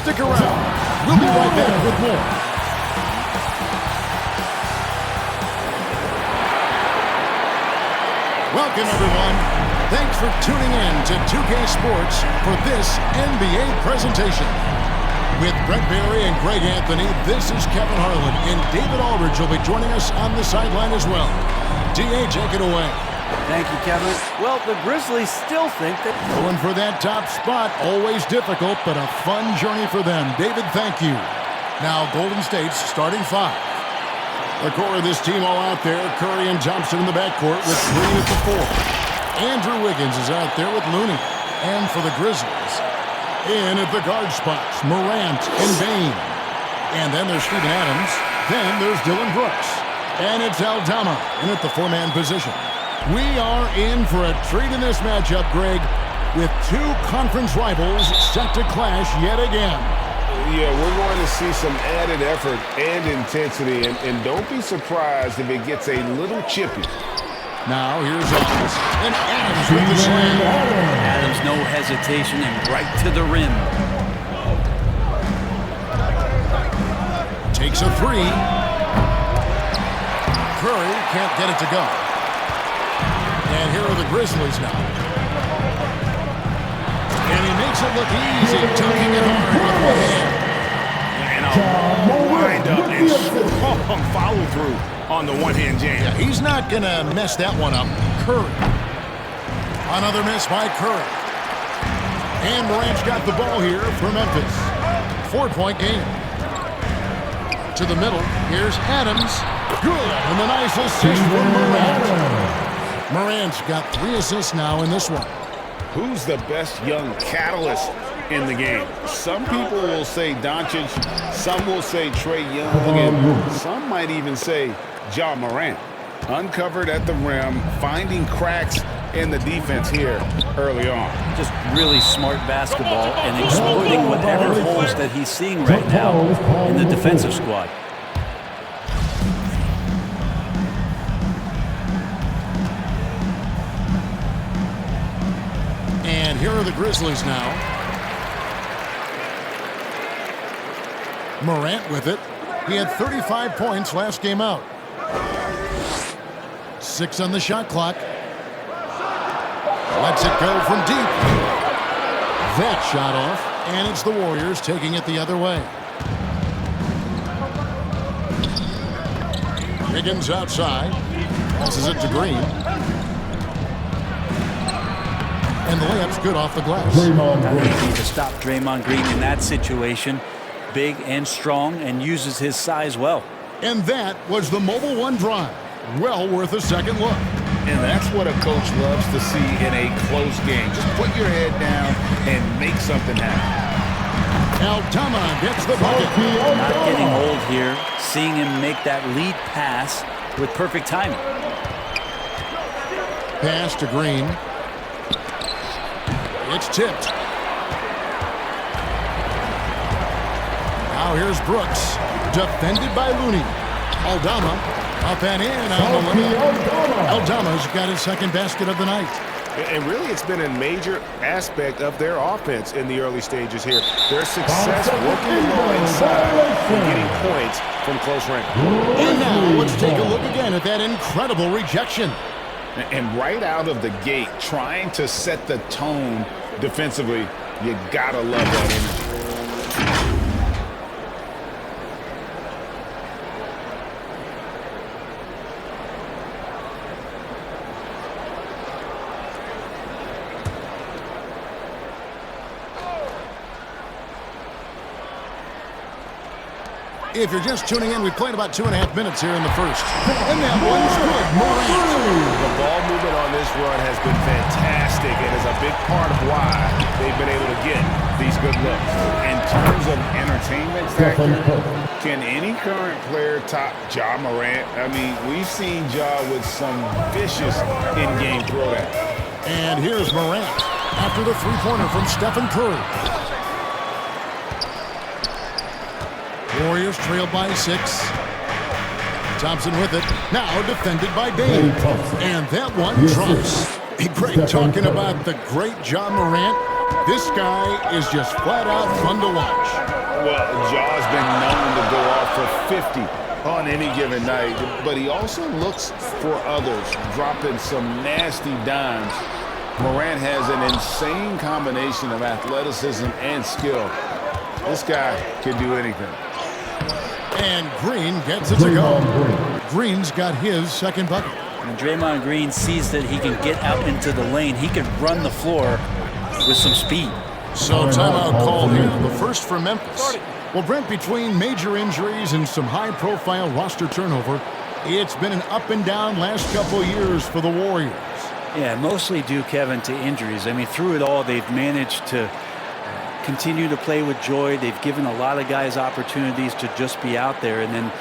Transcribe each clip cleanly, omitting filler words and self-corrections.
Stick around. We'll be right back with more. Welcome, everyone. Thanks for tuning in to 2K Sports for this NBA presentation. With Brett Barry and Greg Anthony, this is Kevin Harlan, and David Aldridge will be joining us on the sideline as well. D.A., take it away. Thank you, Kevin. Well, the Grizzlies still think that... Going for that top spot, always difficult, but a fun journey for them. David, thank you. Now, Golden State's starting five. The core of this team all out there. Curry and Thompson in the backcourt with Green at the four. Andrew Wiggins is out there with Looney. And for the Grizzlies, in at the guard spots, Morant and Bain. And then there's Steven Adams. Then there's Dylan Brooks. And it's Aldama in at the four-man position. We are in for a treat in this matchup, Greg, with two conference rivals set to clash yet again. Yeah, we're going to see some added effort and intensity, and don't be surprised if it gets a little chippy. Now here's Adams, and Adams with the slam. Adams, no hesitation, and right to the rim. Takes a three. Curry can't get it to go. And here are the Grizzlies now. And he makes it look easy, dunking it hard with one hand. And a wind-up and strong follow-through on the one-hand jam. Yeah, he's not going to mess that one up. Curry. Another miss by Curry. And Morant's got the ball here for Memphis. 4-point game. To the middle. Here's Adams. Good. And the nice assist from Morant. Morant's got 3 assists now in this one. Who's the best young catalyst in the game? Some people will say Doncic, some will say Trae Young, and some might even say Ja Morant. Uncovered at the rim, finding cracks in the defense here early on. Just really smart basketball and exploiting whatever holes that he's seeing right now in the defensive squad. And here are the Grizzlies now. Morant with it. He had 35 points last game out. 6 on the shot clock. Lets it go from deep. That shot off, and it's the Warriors taking it the other way. Higgins outside. Passes it to Green. And the layup's good off the glass. Easy to stop Draymond Green in that situation. Big and strong and uses his size well. And that was the Mobile One drive. Well worth a second look. And that's what a coach loves to see in a close game. Just put your head down and make something happen. Aldama gets the bucket. Not getting old here. Seeing him make that lead pass with perfect timing. Pass to Green. It's tipped. Now here's Brooks. Defended by Looney. Aldama up and in on the limit. Aldama's got his second basket of the night. And really, it's been a major aspect of their offense in the early stages here. Their success working the ball inside and getting points from close range. And now let's take a look again at that incredible rejection. And right out of the gate, trying to set the tone defensively, you gotta love that energy. If you're just tuning in, we played about 2.5 minutes here in the first. And that one's good. Morant. The ball movement on this run has been fantastic and is a big part of why they've been able to get these good looks. In terms of entertainment factor, can any current player top Ja Morant? I mean, we've seen Ja with some vicious in-game throwdown. And here's Morant after the three-pointer from Stephen Curry. Warriors trail by 6. Thompson with it. Now defended by Bain. And that one drops. Hey, Greg, talking about the great Ja Morant. This guy is just flat out fun to watch. Well, Jaw's been known to go off for 50 on any given night, but he also looks for others, dropping some nasty dimes. Morant has an insane combination of athleticism and skill. This guy can do anything. And Green gets it to go. Green's got his second bucket. When Draymond Green sees that he can get out into the lane, he can run the floor with some speed. So timeout called here, the first for Memphis. Well, Brent, between major injuries and some high-profile roster turnover, it's been an up and down last couple years for the Warriors. Yeah, mostly due, Kevin, to injuries. I mean, through it all, they've managed to continue to play with joy. They've given a lot of guys opportunities to just be out there, and then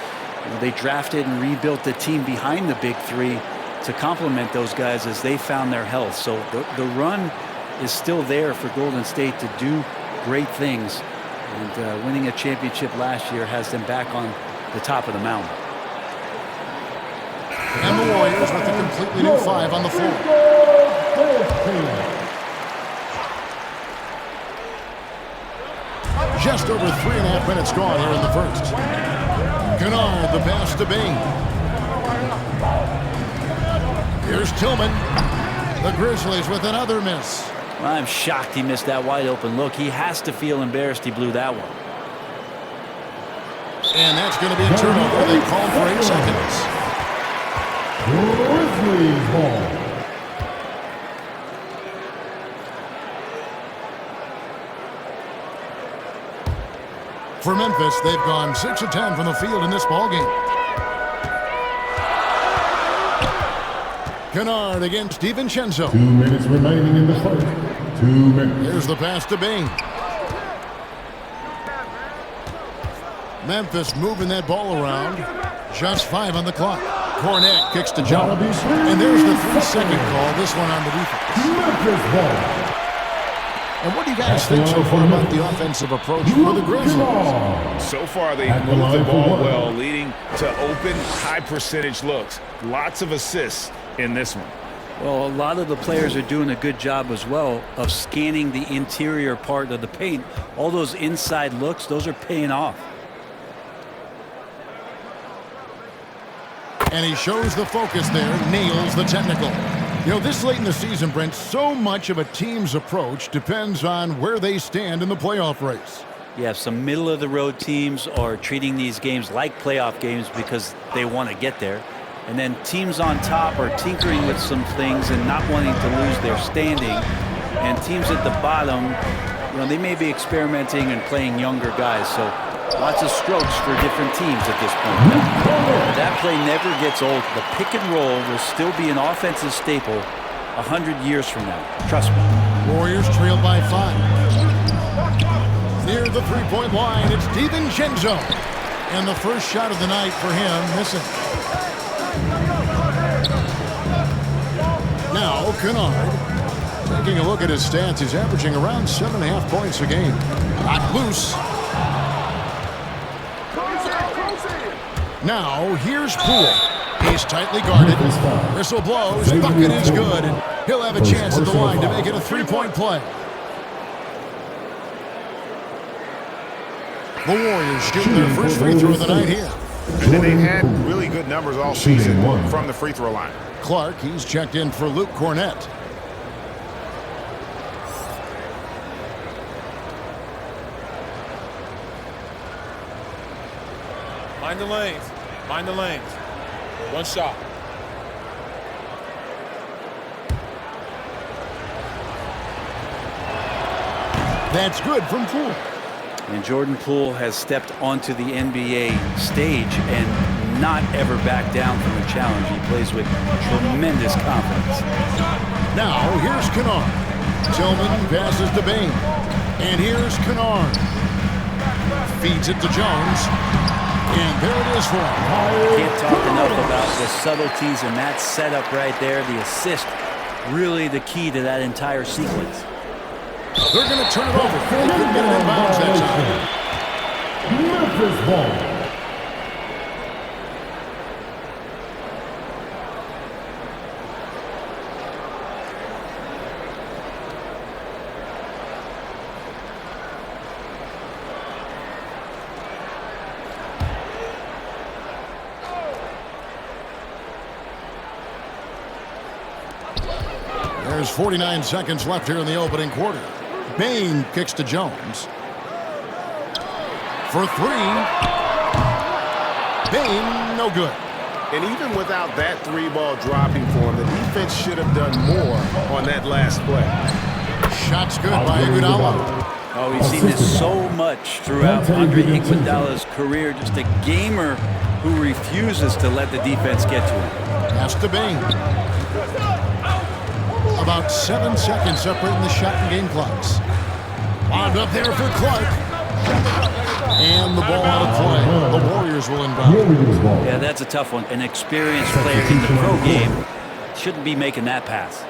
they drafted and rebuilt the team behind the big three to complement those guys as they found their health. So the run is still there for Golden State to do great things. And winning a championship last year has them back on the top of the mountain. And the Warriors with a completely new five on the floor. Just over 3.5 minutes gone here in the first. Kennard, the pass to Bing. Here's Tillman. The Grizzlies with another miss. I'm shocked he missed that wide open look. He has to feel embarrassed he blew that one. And that's going to be a turnover. They call for 8 seconds. Grizzlies ball. For Memphis, they've gone 6 of 10 from the field in this ballgame. Kennard against DiVincenzo. 2 minutes remaining in the first. 2 minutes. Here's the pass to Bing. Memphis moving that ball around. Just 5 on the clock. Cornette kicks to John. And there's the 3-second call. This one on the defense. Memphis ball. And what do you guys think so far about the offensive approach for the Grizzlies? So far, they moved the ball well, leading to open, high-percentage looks. Lots of assists in this one. Well, a lot of the players are doing a good job as well of scanning the interior part of the paint. All those inside looks, those are paying off. And he shows the focus there, nails the technical. You know, this late in the season, Brent, so much of a team's approach depends on where they stand in the playoff race. Yeah, some middle-of-the-road teams are treating these games like playoff games because they want to get there. And then teams on top are tinkering with some things and not wanting to lose their standing. And teams at the bottom, you know, they may be experimenting and playing younger guys. So lots of strokes for different teams at this point. That play never gets old. The pick and roll will still be an offensive staple 100 years from now. Trust me. Warriors trailed by 5. Near the three-point line, it's DiVincenzo. And the first shot of the night for him, missing. Now, Kennard. Taking a look at his stats, he's averaging around 7.5 points a game. Knocked loose. Now, here's Poole. He's tightly guarded. Whistle blows. Bucket is good. And he'll have a chance at the line to make it a 3-point play. The Warriors shooting their first free throw of the night here. And they've had really good numbers all season from the free throw line. Clark, he's checked in for Luke Cornette. Mind the lanes. Mind the lanes. One shot. That's good from Poole. And Jordan Poole has stepped onto the NBA stage and not ever backed down from a challenge. He plays with tremendous confidence. Now, here's Kennard. Tillman passes to Bing. And here's Kennard. Feeds it to Jones. And there it is for him. Can't talk enough about the subtleties in that setup right there. The assist, really the key to that entire sequence. They're going to turn it over. They couldn't get it in bounds that time. Memphis ball. There's 49 seconds left here in the opening quarter. Bain kicks to Jones. For three. Bain, no good. And even without that three-ball dropping for him, the defense should have done more on that last play. Shot's good by Iguodala. Oh, we've seen this so much throughout Andre Iguodala's career. Just a gamer who refuses to let the defense get to him. Pass to Bain. About 7 seconds separating the shot and game clocks. Wound up there for Clark. And the ball out of play. The Warriors will inbound. Yeah, that's a tough one. An experienced player in the pro game shouldn't be making that pass.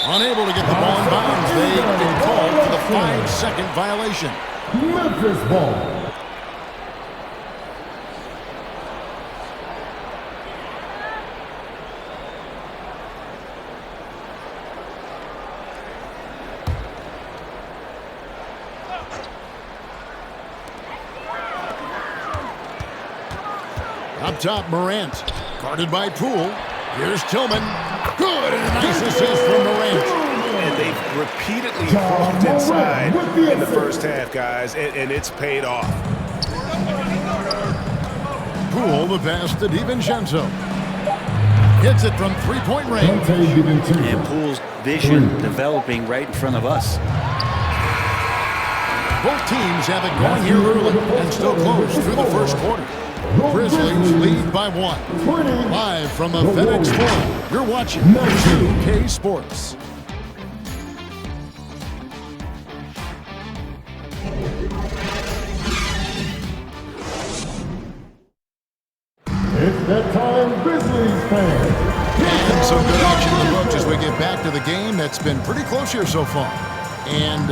Unable to get the ball in bounds. They get called for the 5-second violation. Memphis ball. Up top, Morant. Guarded by Poole. Here's Tillman. Good, and a nice assist from Morant. And they've repeatedly walked inside in the first half, guys, and it's paid off. Poole, the pass to DiVincenzo. Hits it from three-point range. And Poole's vision developing right in front of us. Both teams have it going here early and still close through the first quarter. Grizzlies lead by 1. Live from the FedEx Forum, you're watching 2K Sports. It's that time, Grizzlies fans. And some good action in the books as we get back to the game that's been pretty close here so far. And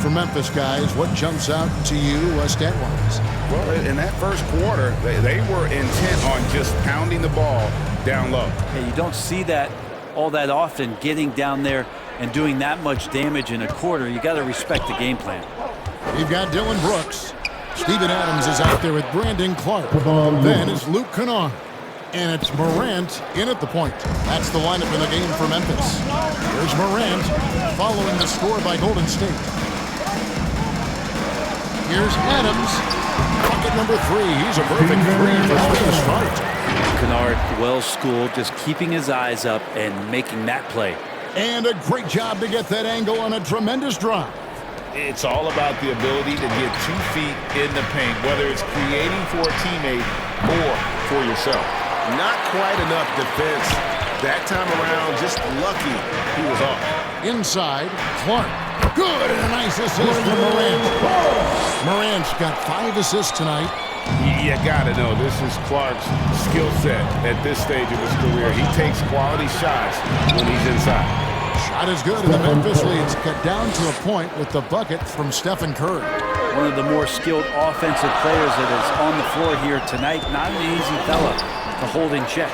for Memphis guys, what jumps out to you stat-wise? Well, in that first quarter, they were intent on just pounding the ball down low. Hey, you don't see that all that often, getting down there and doing that much damage in a quarter. You got to respect the game plan. We've got Dylan Brooks. Steven Adams is out there with Brandon Clark. Then it's Luke Kennard. And it's Morant in at the point. That's the lineup in the game for Memphis. Here's Morant following the score by Golden State. Here's Adams. Bucket number 3. He's a perfect 3 for the start. Kennard, well-schooled, just keeping his eyes up and making that play. And a great job to get that angle on a tremendous drive. It's all about the ability to get 2 feet in the paint, whether it's creating for a teammate or for yourself. Not quite enough defense that time around. Just lucky he was off. Inside, Clark. Good, and a nice assist from Morant. Morant's got 5 assists tonight. You got to know, this is Clark's skill set at this stage of his career. He takes quality shots when he's inside. Shot is good, and the Memphis lead's cut down to a point with the bucket from Stephen Curry. One of the more skilled offensive players that is on the floor here tonight. Not an easy fella to hold in check.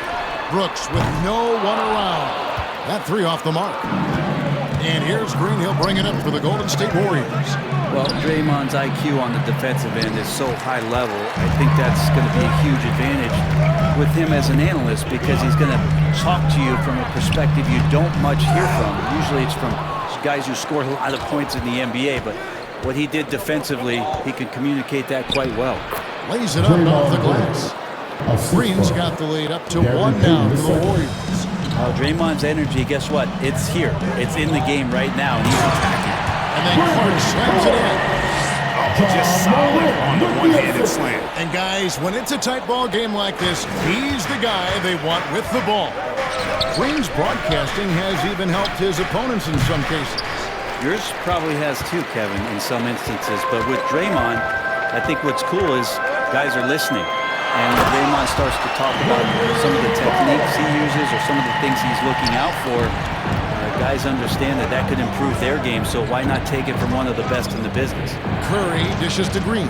Brooks with no one around. That 3 off the mark. And here's Green. He'll bring it up for the Golden State Warriors. Well, Draymond's IQ on the defensive end is so high level. I think that's going to be a huge advantage with him as an analyst, because he's going to talk to you from a perspective you don't much hear from. Usually it's from guys who scored a lot of points in the NBA, but what he did defensively, he can communicate that quite well. Lays it up off the glass. Green's got the lead up to 1 now for the Warriors. Draymond's energy, guess what? It's here. It's in the game right now, and he's attacking. And then Clark slams it in. Just solid on the one-handed slam. And guys, when it's a tight ball game like this, he's the guy they want with the ball. Green's broadcasting has even helped his opponents in some cases. Yours probably has too, Kevin, in some instances. But with Draymond, I think what's cool is guys are listening. And when Draymond starts to talk about some of the techniques he uses or some of the things he's looking out for, guys understand that that could improve their game, so why not take it from one of the best in the business? Curry dishes to Green.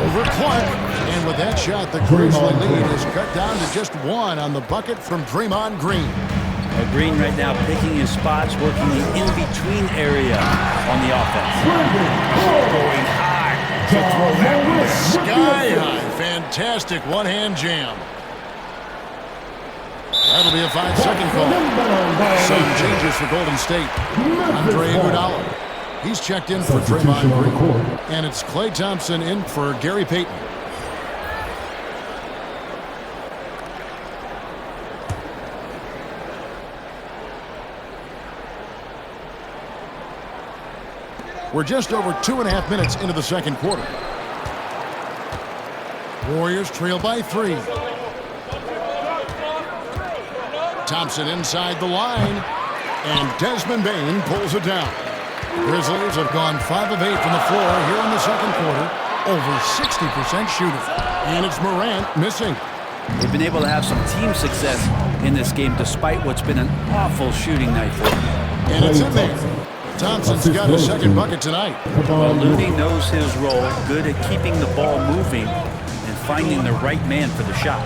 Over Clark. And with that shot, the Grizzly lead is cut down to just 1 on the bucket from Draymond Green. Green right now picking his spots, working the in-between area on the offense. Going high to throw that one down. Sky high. Fantastic one-hand jam. That'll be a 5-second call. Some changes for Golden State. Andre Iguodala. He's checked in for Draymond Green. And it's Klay Thompson in for Gary Payton. We're just over 2.5 minutes into the second quarter. Warriors trail by 3. Thompson inside the line. And Desmond Bane pulls it down. The Grizzlies have gone 5 of 8 from the floor here in the second quarter. Over 60% shooting. And it's Morant missing. They've been able to have some team success in this game despite what's been an awful shooting night for them. And it's in there. Thompson's got his second bucket tonight. Well, Looney knows his role, good at keeping the ball moving and finding the right man for the shot.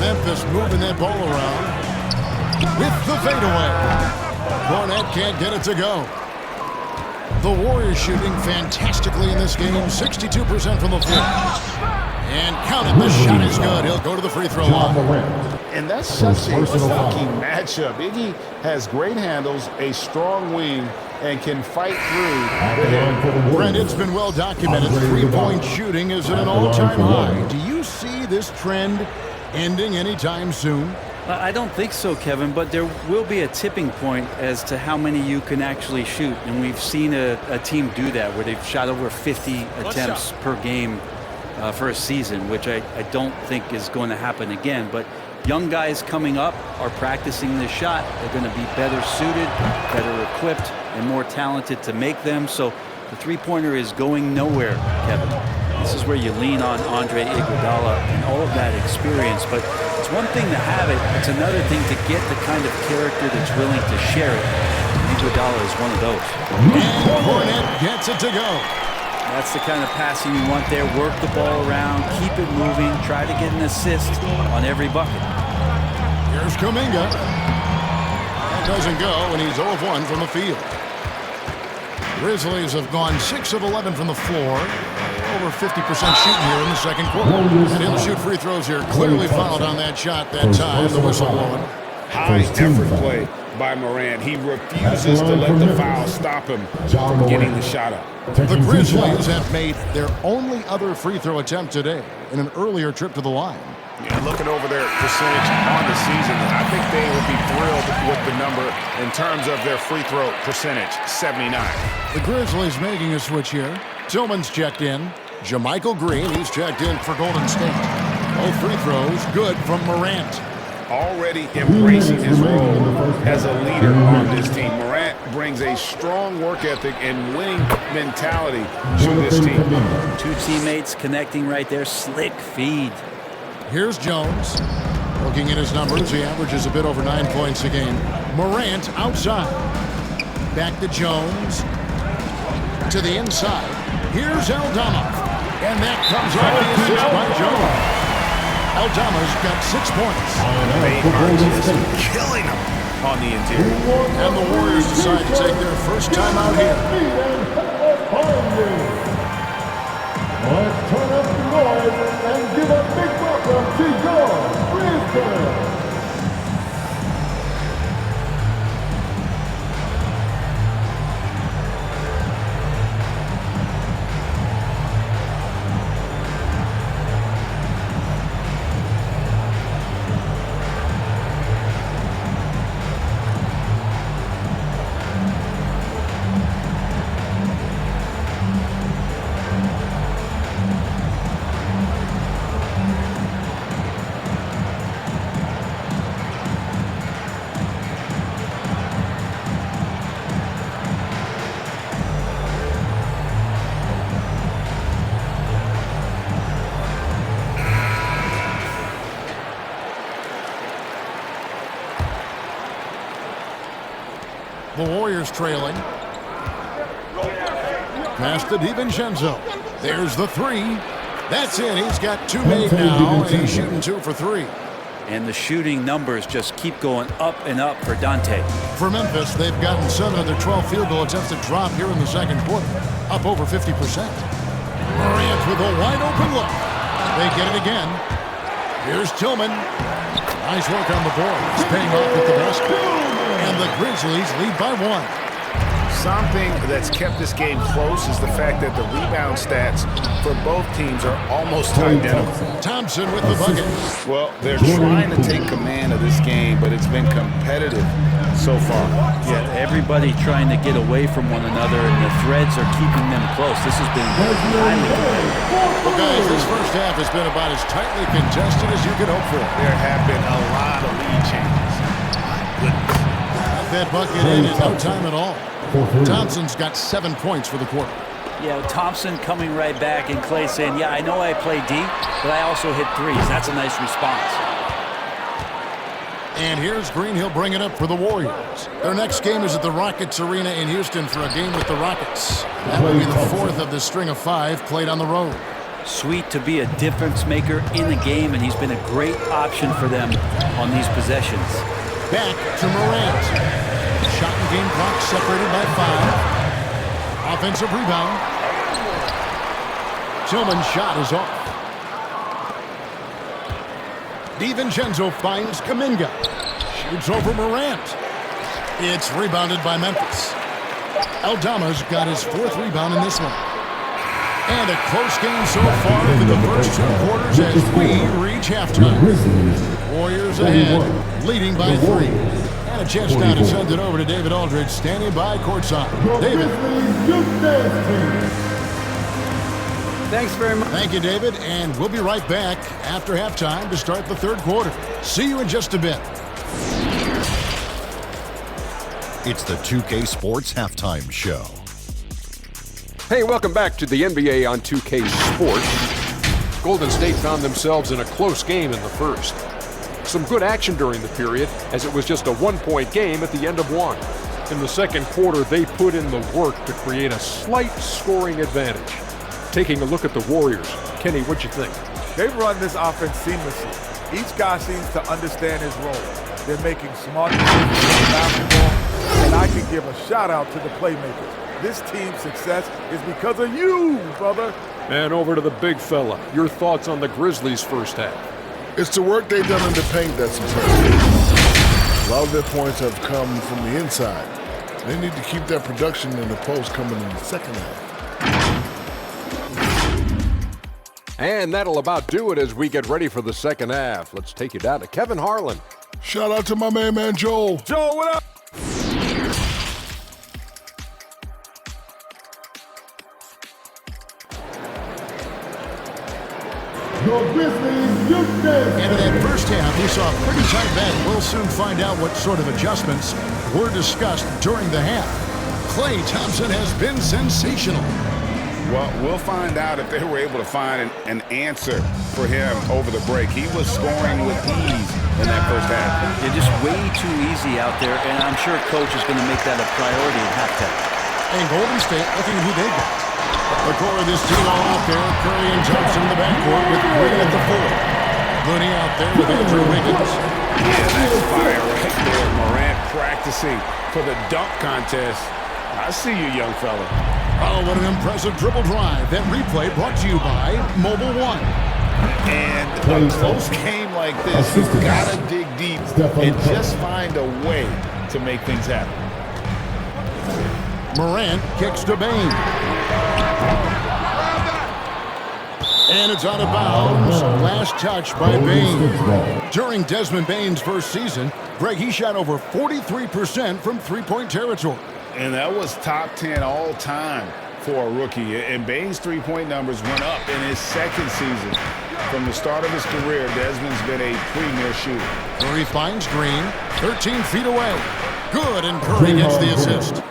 Memphis moving that ball around with the fadeaway. Barnett can't get it to go. The Warriors shooting fantastically in this game, 62% from the floor. And count it, the shot is good. He'll go to the free throw line. And that's such a funky matchup. Iggy has great handles, a strong wing, and can fight through the hit. Brent, it's been well documented. Three-point shooting is at an all-time high. Do you see this trend ending anytime soon? I don't think so, Kevin, but there will be a tipping point as to how many you can actually shoot. And we've seen a team do that where they've shot over 50 attempts per game for a season, which I don't think is going to happen again. But young guys coming up are practicing this shot. They're going to be better suited, better equipped, and more talented to make them. So the three-pointer is going nowhere, Kevin. This is where you lean on Andre Iguodala and all of that experience. But it's one thing to have it. It's another thing to get the kind of character that's willing to share it. Iguodala is one of those. And Barnett gets it to go. That's the kind of passing you want there. Work the ball around, keep it moving, try to get an assist on every bucket. Here's Kuminga. That doesn't go, and he's 0 of 1 from the field. Grizzlies have gone 6 of 11 from the floor. Over 50% shooting here in the second quarter. And he'll shoot free throws here. Clearly fouled on that shot that time. The whistle blowing. High effort play by Morant. He refuses to let the foul stop him from getting the shot up. The Grizzlies have made their only other free throw attempt today in an earlier trip to the line. Yeah, looking over their percentage on the season, I think they would be thrilled with the number in terms of their free throw percentage, 79. The Grizzlies making a switch here. Tillman's checked in. JaMychal Green, he's checked in for Golden State. Both free throws good from Morant. Already embracing his role as a leader on this team. Morant brings a strong work ethic and winning mentality to this team. Two teammates connecting right there. Slick feed. Here's Jones. Looking at his numbers, he averages a bit over 9 points a game. Morant outside. Back to Jones. To the inside. Here's Aldama. And that comes off the assist by Jones. Aldama's got 6 points. They are just killing him on the interior. And the Warriors decide to take their first time out here. Let's turn up the noise and give a big welcome to your Grizzlies. The Warriors trailing. Pass to DiVincenzo. There's the three. That's it. He's got 2 made now, and he's shooting 2 for 3. And the shooting numbers just keep going up and up for Dante. For Memphis, they've gotten 7 of their 12 field goal attempts to drop here in the second quarter. up over 50%. Morant with a wide-open look. They get it again. Here's Tillman. Nice work on the boards, paying off with the basket. And the Grizzlies lead by 1. Something that's kept this game close is the fact that the rebound stats for both teams are almost identical. Thompson with the bucket. Well, they're trying to take command of this game, but it's been competitive so far. Yeah, everybody trying to get away from one another, and the threads are keeping them close. This has been highly competitive. Well, guys, this first half has been about as tightly contested as you could hope for. There have been a lot of lead changes. My goodness. Got that bucket in no time at all. Thompson's got 7 points for the quarter. Yeah, Thompson coming right back, and Clay saying, yeah, I know I play D, but I also hit threes. That's a nice response. And here's Green. He'll bring it up for the Warriors. Their next game is at the Rockets Arena in Houston for a game with the Rockets. That will be the 4th of the string of 5 played on the road. Sweet to be a difference maker in the game, and he's been a great option for them on these possessions. Back to Morant. Shot and game clock separated by 5. Offensive rebound. Tillman's shot is off. DiVincenzo finds Kuminga. Shoots over Morant. It's rebounded by Memphis. Aldama's got his 4th rebound in this one. And a close game so far for the first 2 quarters as we reach halftime. Warriors ahead, leading by 3. And a chance now to send it over to David Aldridge, standing by courtside. David. Thanks very much. Thank you, David. And we'll be right back after halftime to start the 3rd quarter. See you in just a bit. It's the 2K Sports Halftime Show. Hey, welcome back to the NBA on 2K Sports. Golden State found themselves in a close game in the first. Some good action during the period, as it was just a 1-point game at the end of 1. In the second quarter, they put in the work to create a slight scoring advantage. Taking a look at the Warriors, Kenny, what'd you think? They've run this offense seamlessly. Each guy seems to understand his role. They're making smart decisions with basketball, and I can give a shout-out to the playmakers. This team's success is because of you, brother. And over to the big fella. Your thoughts on the Grizzlies' first half? It's the work they've done in the paint that's impressive. A lot of their points have come from the inside. They need to keep that production in the post coming in the second half. And that'll about do it as we get ready for the second half. Let's take you down to Kevin Harlan. Shout out to my man Joel. Joel, what up? And in that first half, we saw a pretty tight battle. We'll soon find out what sort of adjustments were discussed during the half. Klay Thompson has been sensational. Well, we'll find out if they were able to find an answer for him over the break. He was scoring with ease in that first half. They're just way too easy out there, and I'm sure Coach is going to make that a priority at halftime. And Golden State looking at who they got. The core of this team all out there. Curry and Johnson in the backcourt with Green at the 4. Looney out there with Andrew Wiggins. Yeah, that's fire right there. Morant practicing for the dunk contest. I see you, young fella. Oh, what an impressive dribble drive. That replay brought to you by Mobile One. And a close game like this, you've got to dig deep and just find a way to make things happen. Morant kicks to Bane. And it's out of bounds. Last touch by Bane. During Desmond Bane's first season, Greg, he shot over 43% from three-point territory. And that was top 10 all time for a rookie. And Bane's three-point numbers went up in his second season. From the start of his career, Desmond's been a premier shooter. Curry finds Green, 13 feet away. Good, and Curry gets the assist.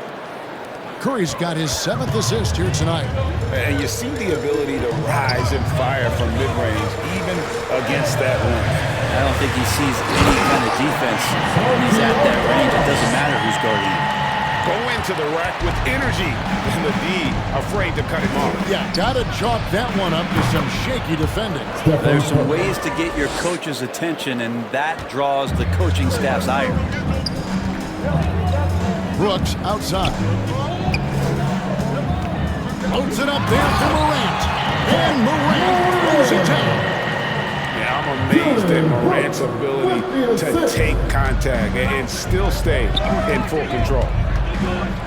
Curry's got his 7th assist here tonight. And you see the ability to rise and fire from mid-range, even against that length. I don't think he sees any kind of defense when he's at that range. It doesn't matter who's guarding him. Go into the rack with energy, and the D afraid to cut him off. Yeah, gotta chalk that one up to some shaky defending. There's some ways to get your coach's attention, and that draws the coaching staff's ire. Brooks outside. Loads it up there for Morant. And Morant throws it down. Yeah, I'm amazed at Morant's ability to take contact and still stay in full control.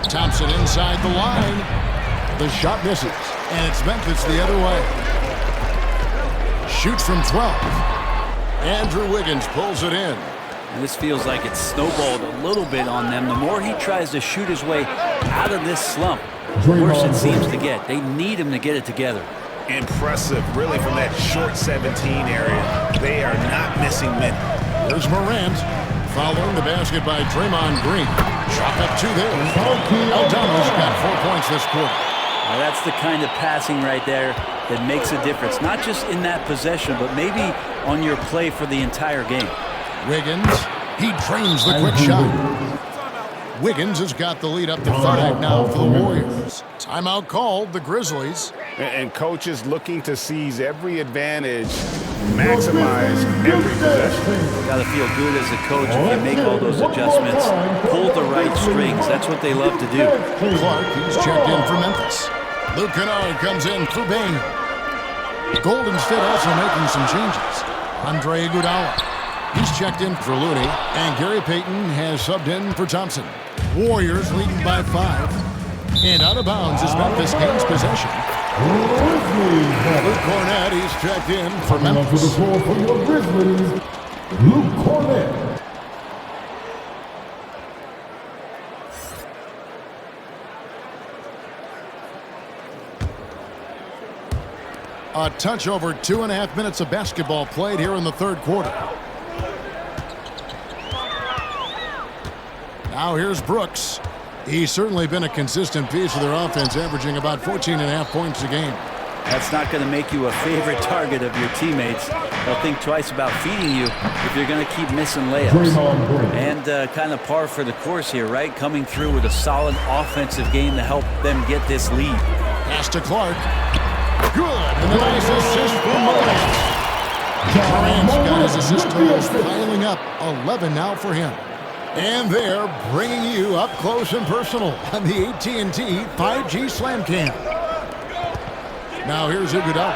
Thompson inside the line. The shot misses. And it's Memphis the other way. Shoots from 12. Andrew Wiggins pulls it in. And this feels like it's snowballed a little bit on them. The more he tries to shoot his way out of this slump, the worse it seems to get. They need him to get it together. Impressive, really, from that short 17 area. They are not missing many. There's Morant. Following the basket by Draymond Green. Shot up two there. Aldano's got 4 points this quarter. Now that's the kind of passing right there that makes a difference. Not just in that possession, but maybe on your play for the entire game. Wiggins, he trains the quick shot. Wiggins has got the lead up to 5 now for the Warriors. Timeout called, the Grizzlies. And coaches looking to seize every advantage, maximize every possession. Got to feel good as a coach if you make all those adjustments. Pull the right strings. That's what they love to do. Clark, he's checked in for Memphis. Luke Kennard comes in for Bain. Golden State also making some changes. Andre Iguodala. He's checked in for Looney, and Gary Payton has subbed in for Thompson. Warriors leading by 5. And out of bounds as Memphis gains possession. Luke Cornett, he's checked in for Memphis. For your Grizzlies, Luke Cornett. A touch over 2.5 minutes of basketball played here in the third quarter. Now here's Brooks. He's certainly been a consistent piece of their offense, averaging about 14.5 points a game. That's not going to make you a favorite target of your teammates. They'll think twice about feeding you if you're going to keep missing layups. And kind of par for the course here, right? Coming through with a solid offensive game to help them get this lead. Pass to Clark. Good. And a nice assist from Morant. Morant's got his assist totals piling up. 11 now for him. And they're bringing you up close and personal on the AT&T 5G Slam Cam. Now here's Iguodala.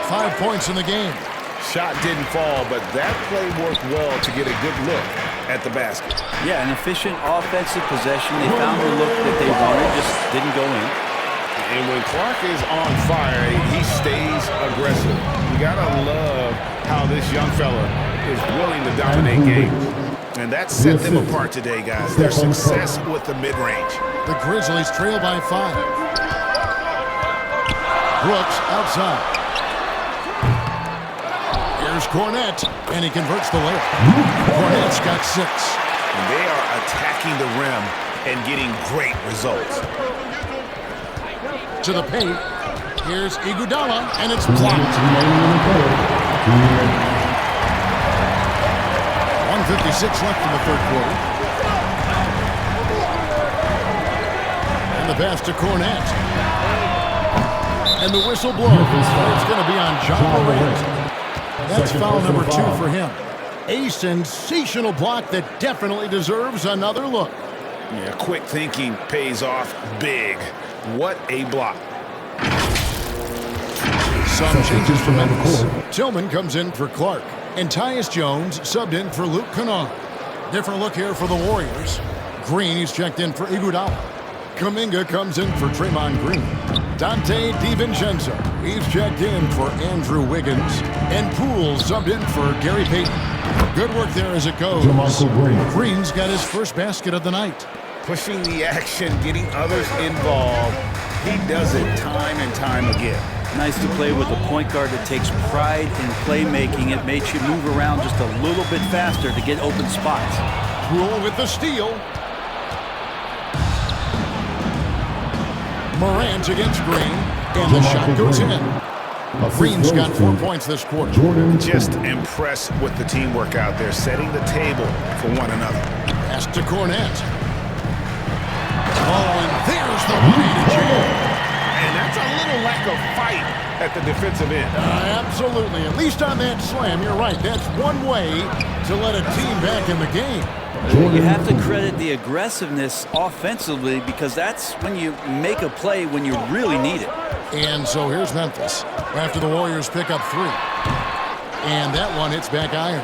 5 points in the game. Shot didn't fall, but that play worked well to get a good look at the basket. Yeah, an efficient offensive possession. They found the look that they wanted, just didn't go in. And when Clark is on fire, he stays aggressive. You gotta love how this young fella is willing to dominate games. And that set them apart today, guys. Their success with the mid-range. The Grizzlies trail by 5. Brooks outside. Here's Cornett, and he converts the layup. Cornett's got 6. And they are attacking the rim and getting great results. To the paint. Here's Iguodala, and it's blocked. 1:56 left in the third quarter. And the pass to Cornett. And the whistle blows. It's going to be on John Morant. That's foul number 2 for him. A sensational block that definitely deserves another look. Yeah, quick thinking pays off big. What a block. Some changes for Memphis. Tillman comes in for Clark. And Tyus Jones subbed in for Luke Kennard. Different look here for the Warriors. Green, he's checked in for Iguodala. Kuminga comes in for Draymond Green. Dante DiVincenzo, he's checked in for Andrew Wiggins. And Poole subbed in for Gary Payton. Good work there as it goes. Green's got his first basket of the night. Pushing the action, getting others involved. He does it time and time again. Nice to play with a point guard that takes pride in playmaking. It makes you move around just a little bit faster to get open spots. Poole with the steal. Morant against Green, and the shot goes in. Green's got 4 points this quarter. Just impressed with the teamwork out there, setting the table for one another. Pass to Cornett. Oh, and there's the way to jam. And that's a little lack of fight at the defensive end. Absolutely. At least on that slam, you're right. That's one way to let a team back in the game. You have to credit the aggressiveness offensively because that's when you make a play when you really need it. And so here's Memphis after the Warriors pick up 3. And that one hits back iron.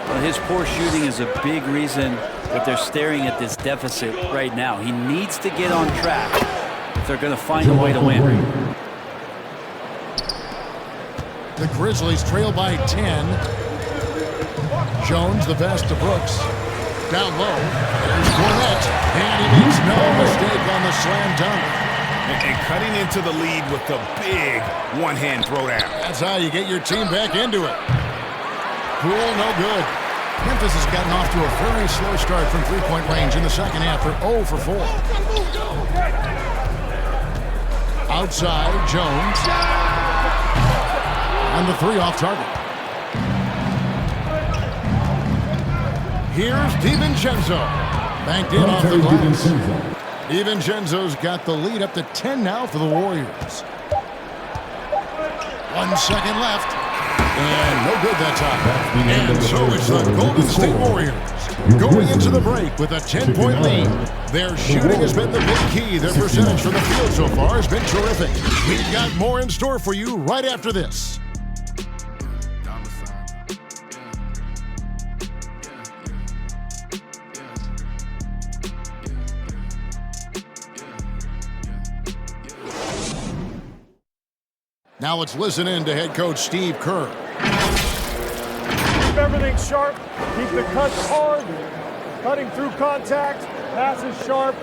Well, his poor shooting is a big reason that they're staring at this deficit right now. He needs to get on track if they're going to find a way to win. The Grizzlies trail by 10. Jones, the pass to Brooks. Down low. There's Cornette. And he makes no mistake on the slam dunk. And cutting into the lead with the big one-hand throwdown. That's how you get your team back into it. Cool, no good. Memphis has gotten off to a very slow start from three-point range in the second half. They're 0 for 4. Outside, Jones. And the 3 off target. Here's DiVincenzo. Banked in off the glass. DiVincenzo's got the lead up to 10 now for the Warriors. 1 second left. And no good that time. And so it's the Golden State Warriors going into the break with a 10-point lead. Their shooting has been the big key. Their percentage from the field so far has been terrific. We've got more in store for you right after this. Now let's listen in to head coach Steve Kerr. Keep everything sharp. Keep the cuts hard. Cutting through contact. Passes sharp.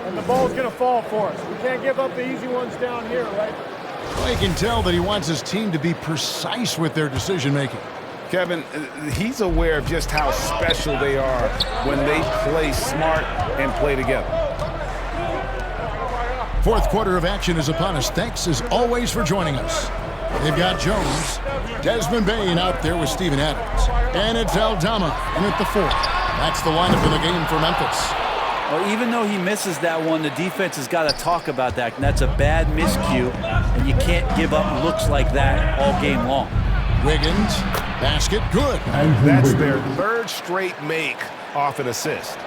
And the ball's going to fall for us. We can't give up the easy ones down here, right? Well, you can tell that he wants his team to be precise with their decision-making. Kevin, he's aware of just how special they are when they play smart and play together. Fourth quarter of action is upon us. Thanks, as always, for joining us. They've got Jones, Desmond Bain out there with Steven Adams. And it's Aldama in at the 4th. That's the lineup in the game for Memphis. Well, even though he misses that one, the defense has got to talk about that. And that's a bad miscue, and you can't give up looks like that all game long. Wiggins, basket, good. That's their 3rd straight make off an assist.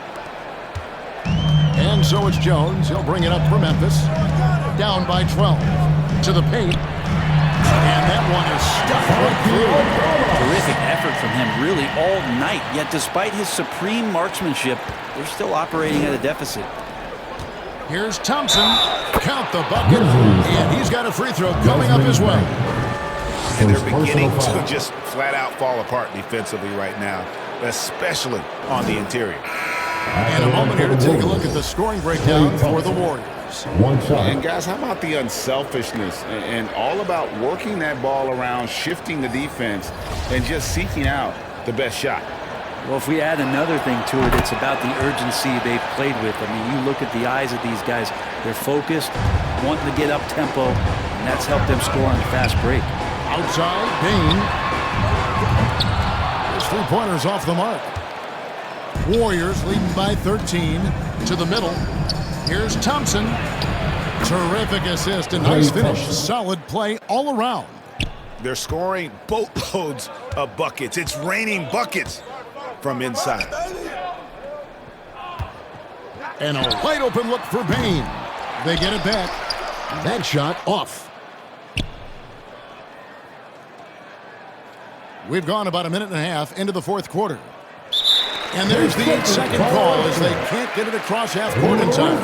And so it's Jones. He'll bring it up for Memphis. Down by 12. To the paint. And that one is stuffed right through. Terrific effort from him really all night. Yet despite his supreme marksmanship, they're still operating at a deficit. Here's Thompson. Count the bucket. And he's got a free throw coming up his way. And they're beginning to just flat out fall apart defensively right now, especially on the interior. And a moment here to take a look at the scoring breakdown for the Warriors. And guys, how about the unselfishness and all about working that ball around, shifting the defense, and just seeking out the best shot? Well, if we add another thing to it, it's about the urgency they've played with. I mean, you look at the eyes of these guys. They're focused, wanting to get up tempo, and that's helped them score on the fast break. Outside, Bain. His three-pointer's off the mark. Warriors leading by 13 to the middle. Here's Thompson. Terrific assist, a nice finish. Solid play all around. They're scoring boatloads of buckets. It's raining buckets from inside. And a wide open look for Bain. They get it back. That shot off. We've gone about a minute and a half into the fourth quarter. And there's the 8-second call as they can't get it across half court in time.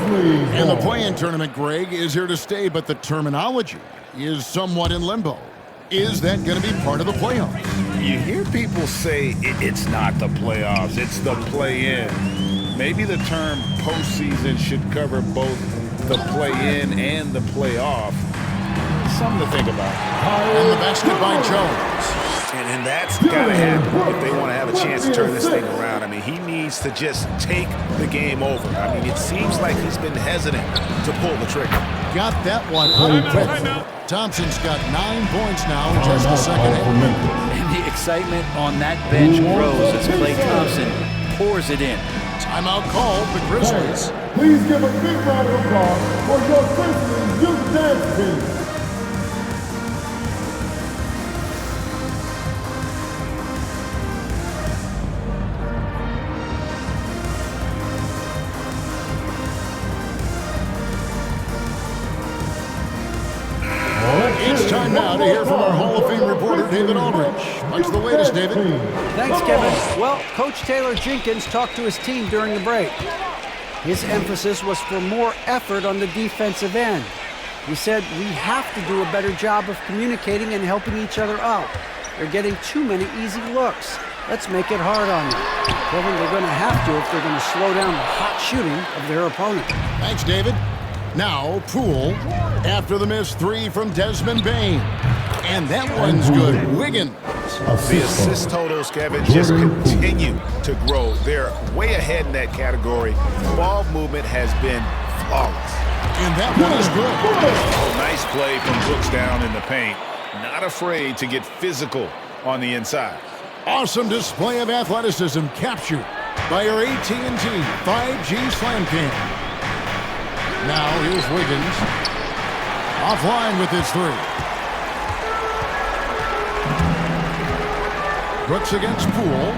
And the play-in tournament, Greg, is here to stay, but the terminology is somewhat in limbo. Is that going to be part of the playoffs? You hear people say it's not the playoffs, it's the play-in. Maybe the term postseason should cover both the play-in and the playoff. Something to think about. And the basket by Jones. And that's got to happen if they want to have a chance to turn this thing around. I mean, he needs to just take the game over. I mean, it seems like he's been hesitant to pull the trigger. Got that one up quick. Thompson's got 9 points now in just the second half. And the excitement on that bench grows as Klay Thompson pours it in. Timeout called the Grizzlies. Please give a big round of applause for your Grizzlies youth dance team. David Aldridge. What's the latest, David? Thanks, Kevin. Well, Coach Taylor Jenkins talked to his team during the break. His emphasis was for more effort on the defensive end. He said, we have to do a better job of communicating and helping each other out. They're getting too many easy looks. Let's make it hard on them. Kevin, they're going to have to if they're going to slow down the hot shooting of their opponent. Thanks, David. Now, Poole, after the missed three from Desmond Bane. And that one's good. Wiggins. The assist totals, Kevin, just continue to grow. They're way ahead in that category. Ball movement has been flawless. And that one is good. Oh, nice play from Brooks down in the paint. Not afraid to get physical on the inside. Awesome display of athleticism captured by our AT&T 5G Slam Cam. Now here's Wiggins. Offline with his three. Brooks against Poole.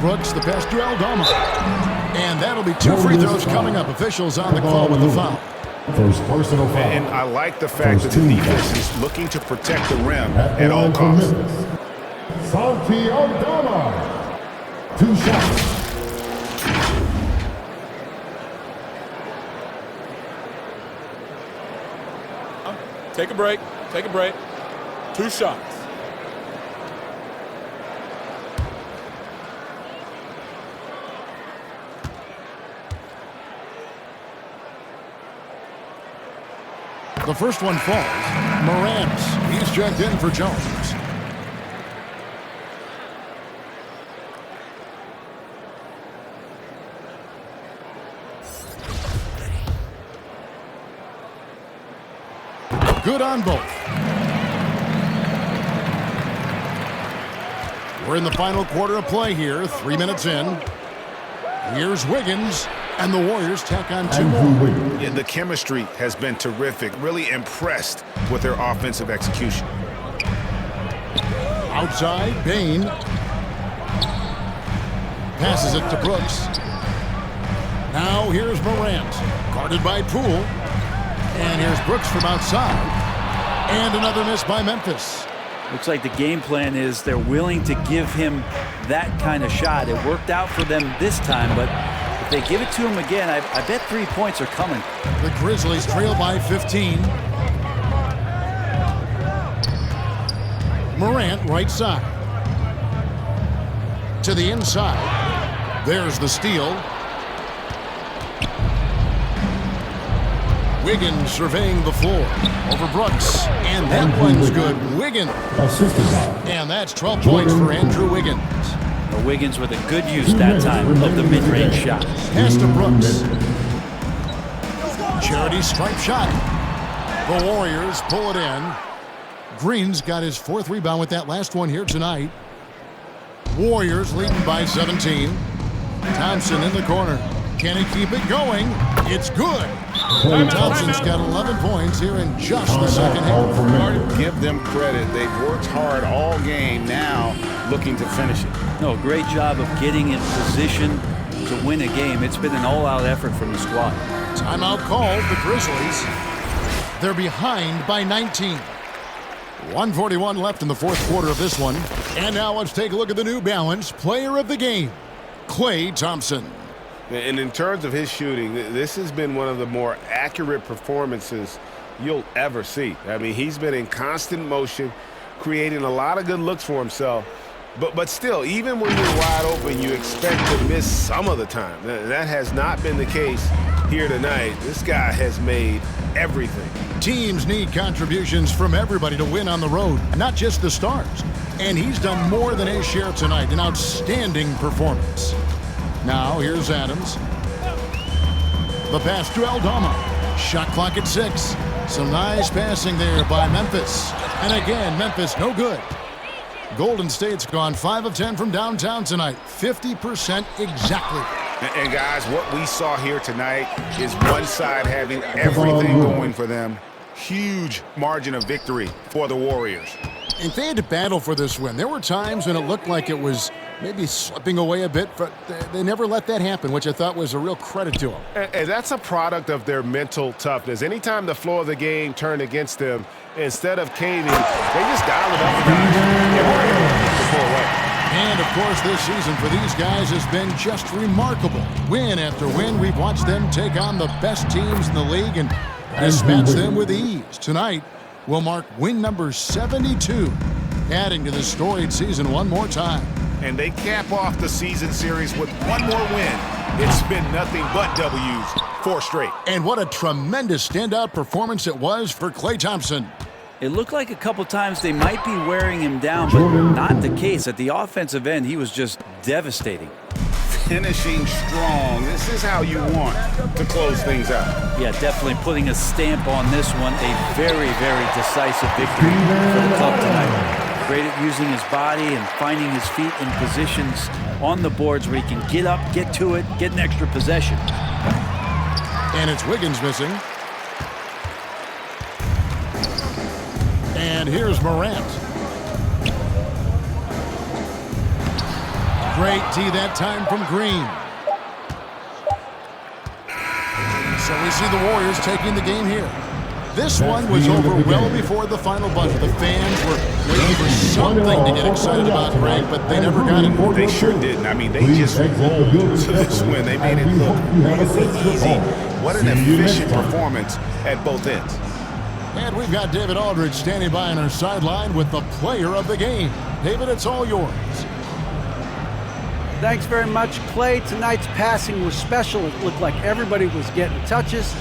Brooks, the pass to Aldama. And that'll be two free throws coming up. Officials on the call with the foul. First personal foul. And I like the fact that the defense is looking to protect the rim at all costs. Santi Aldama. 2 shots. Take a break. Take a break. 2 shots. The first one falls. Morant. He's checked in for Jones. Good on both. We're in the final quarter of play here. 3 minutes in. Here's Wiggins. And the Warriors tack on 2 more. Yeah, the chemistry has been terrific. Really impressed with their offensive execution. Outside, Bane. Passes it to Brooks. Now here's Morant. Guarded by Poole. And here's Brooks from outside. And another miss by Memphis. Looks like the game plan is they're willing to give him that kind of shot. It worked out for them this time, but if they give it to him again, I bet 3 points are coming. The Grizzlies trail by 15. Morant, right side. To the inside. There's the steal. Wiggins surveying the floor. Over Brooks. And that one's good. Wiggins. And that's 12 points for Andrew Wiggins. The Wiggins with a good use that time of the mid-range shot. Pass to Brooks. Charity stripe shot. The Warriors pull it in. Green's got his 4th rebound with that last one here tonight. Warriors leading by 17. Thompson in the corner. Can he keep it going? It's good. Thompson's got 11 points here in just the second half. Give them credit. They've worked hard all game, now looking to finish it. No, great job of getting in position to win a game. It's been an all-out effort from the squad. Timeout called. The Grizzlies. They're behind by 19. 1:41 left in the 4th quarter of this one. And now let's take a look at the New Balance player of the game, Klay Thompson. And in terms of his shooting, this has been one of the more accurate performances you'll ever see. I mean, he's been in constant motion, creating a lot of good looks for himself. But still, even when you're wide open, you expect to miss some of the time. That has not been the case here tonight. This guy has made everything. Teams need contributions from everybody to win on the road, not just the stars. And he's done more than his share tonight. An outstanding performance. Now here's Adams. The pass to Aldama. Shot clock at 6. Some nice passing there by Memphis. And again, Memphis no good. Golden State's gone 5 of 10 from downtown tonight. 50% exactly. And guys, what we saw here tonight is one side having everything going for them. Huge margin of victory for the Warriors. And they had to battle for this win. There were times when it looked like it was maybe slipping away a bit, but they never let that happen, which I thought was a real credit to them. And that's a product of their mental toughness. Anytime the flow of the game turned against them, instead of caving, they just dialed it up and pull away. And, of course, this season for these guys has been just remarkable. Win after win, we've watched them take on the best teams in the league and dispatch them with ease. Tonight will mark win number 72, adding to this storied season one more time. And they cap off the season series with one more win. It's been nothing but W's, 4 straight. And what a tremendous standout performance it was for Klay Thompson. It looked like a couple times they might be wearing him down, but not the case. At the offensive end, he was just devastating. Finishing strong. This is how you want to close things out. Yeah, definitely putting a stamp on this one. A very, very decisive victory for the club tonight. Great at using his body and finding his feet in positions on the boards where he can get up, get to it, get an extra possession. And it's Wiggins missing. And here's Morant. Great D that time from Green. So we see the Warriors taking the game here. This one was over well before the final buzzer. The fans were waiting for something to get excited about, Greg, but they never got it. They sure didn't. I mean, they just rolled to this win. They made it look really easy. What an efficient performance at both ends. And we've got David Aldridge standing by on our sideline with the player of the game. David, it's all yours. Thanks very much, Klay. Tonight's passing was special. It looked like everybody was getting touches.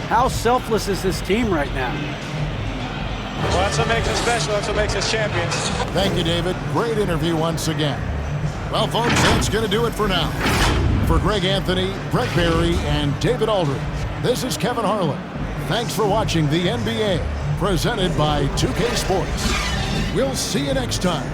How selfless is this team right now? Well, that's what makes us special. That's what makes us champions. Thank you, David. Great interview once again. Well, folks, that's going to do it for now. For Greg Anthony, Brett Barry, and David Aldridge, this is Kevin Harlan. Thanks for watching the NBA, presented by 2K Sports. We'll see you next time.